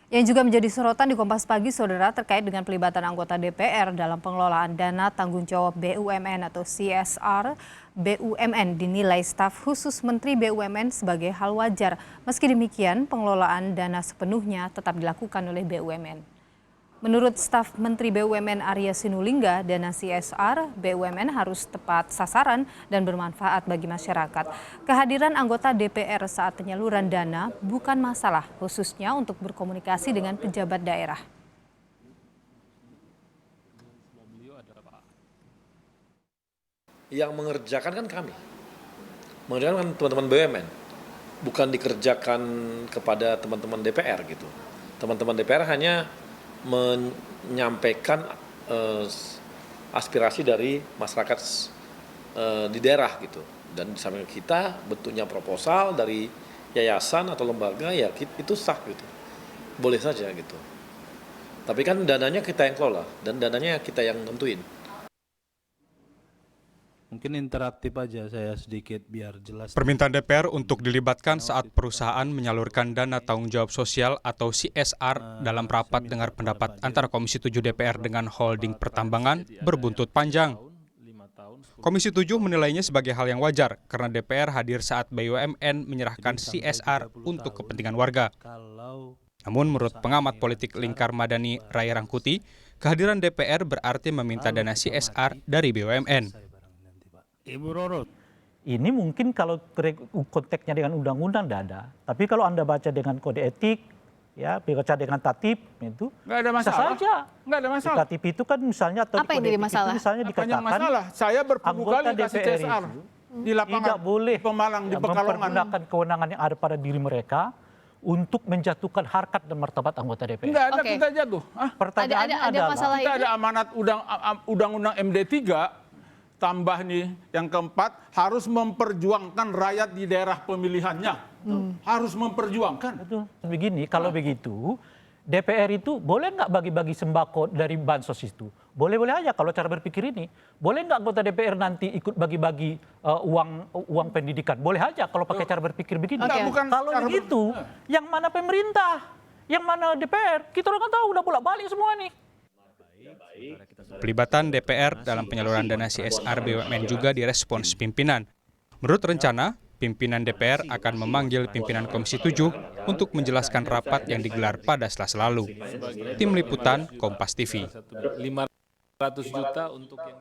Yang juga menjadi sorotan di Kompas Pagi, Saudara, terkait dengan pelibatan anggota DPR dalam pengelolaan dana tanggung jawab BUMN atau CSR. BUMN dinilai staf khusus Menteri BUMN sebagai hal wajar. Meski demikian, pengelolaan dana sepenuhnya tetap dilakukan oleh BUMN. Menurut staf Menteri BUMN Arya Sinulinga, dana CSR BUMN harus tepat sasaran dan bermanfaat bagi masyarakat. Kehadiran anggota DPR saat penyaluran dana bukan masalah, khususnya untuk berkomunikasi dengan pejabat daerah. Yang mengerjakan kan kami, mengerjakan kan teman-teman BUMN, bukan dikerjakan kepada teman-teman DPR gitu. Teman-teman DPR hanya menyampaikan aspirasi dari masyarakat di daerah gitu, dan di samping kita bentuknya proposal dari yayasan atau lembaga, ya itu sah gitu, boleh saja gitu. Tapi kan dananya kita yang kelola dan dananya kita yang nentuin. Mungkin interaktif aja saya sedikit biar jelas. Permintaan DPR untuk dilibatkan saat perusahaan menyalurkan dana tanggung jawab sosial atau CSR dalam rapat dengar pendapat antara Komisi 7 DPR dengan holding pertambangan berbuntut panjang. Komisi 7 menilainya sebagai hal yang wajar karena DPR hadir saat BUMN menyerahkan CSR untuk kepentingan warga. Namun menurut pengamat politik Lingkar Madani Ray Rangkuti, kehadiran DPR berarti meminta dana CSR dari BUMN. Ibu Roro. Ini mungkin kalau konteksnya dengan undang-undang tidak ada. Tapi kalau Anda baca dengan kode etik, ya, baca dengan tatib, itu nggak ada masalah. bisa saja. Nggak ada masalah. Di tatib itu kan misalnya, atau apa yang jadi masalah? Misalnya dikatakan masalah? Saya berpuluh kali kasih DPR CSR di lapangan tidak boleh Pemalang, di Pekalongan. mempergunakan kewenangan yang ada pada diri mereka untuk menjatuhkan harkat dan martabat anggota DPR. Nggak ada kita jatuh. Pertanyaannya ada masalah kita itu? ada amanat undang-undang MD 3. Tambah nih yang keempat, harus memperjuangkan rakyat di daerah pemilihannya. Harus memperjuangkan. Betul. Begini, kalau begitu DPR itu boleh nggak bagi-bagi sembako dari bansos itu? Boleh-boleh aja kalau cara berpikir ini. Boleh nggak anggota DPR nanti ikut bagi-bagi uang pendidikan? Boleh aja kalau pakai cara berpikir begini. Kalau begitu, yang mana pemerintah? Yang mana DPR? Kita orang kan tahu udah bolak-balik semua nih. Pelibatan DPR dalam penyaluran dana CSR BUMN juga direspons pimpinan. Menurut rencana, pimpinan DPR akan memanggil pimpinan Komisi 7 untuk menjelaskan rapat yang digelar pada Selasa lalu. Tim Liputan, Kompas TV. 500 juta untuk yang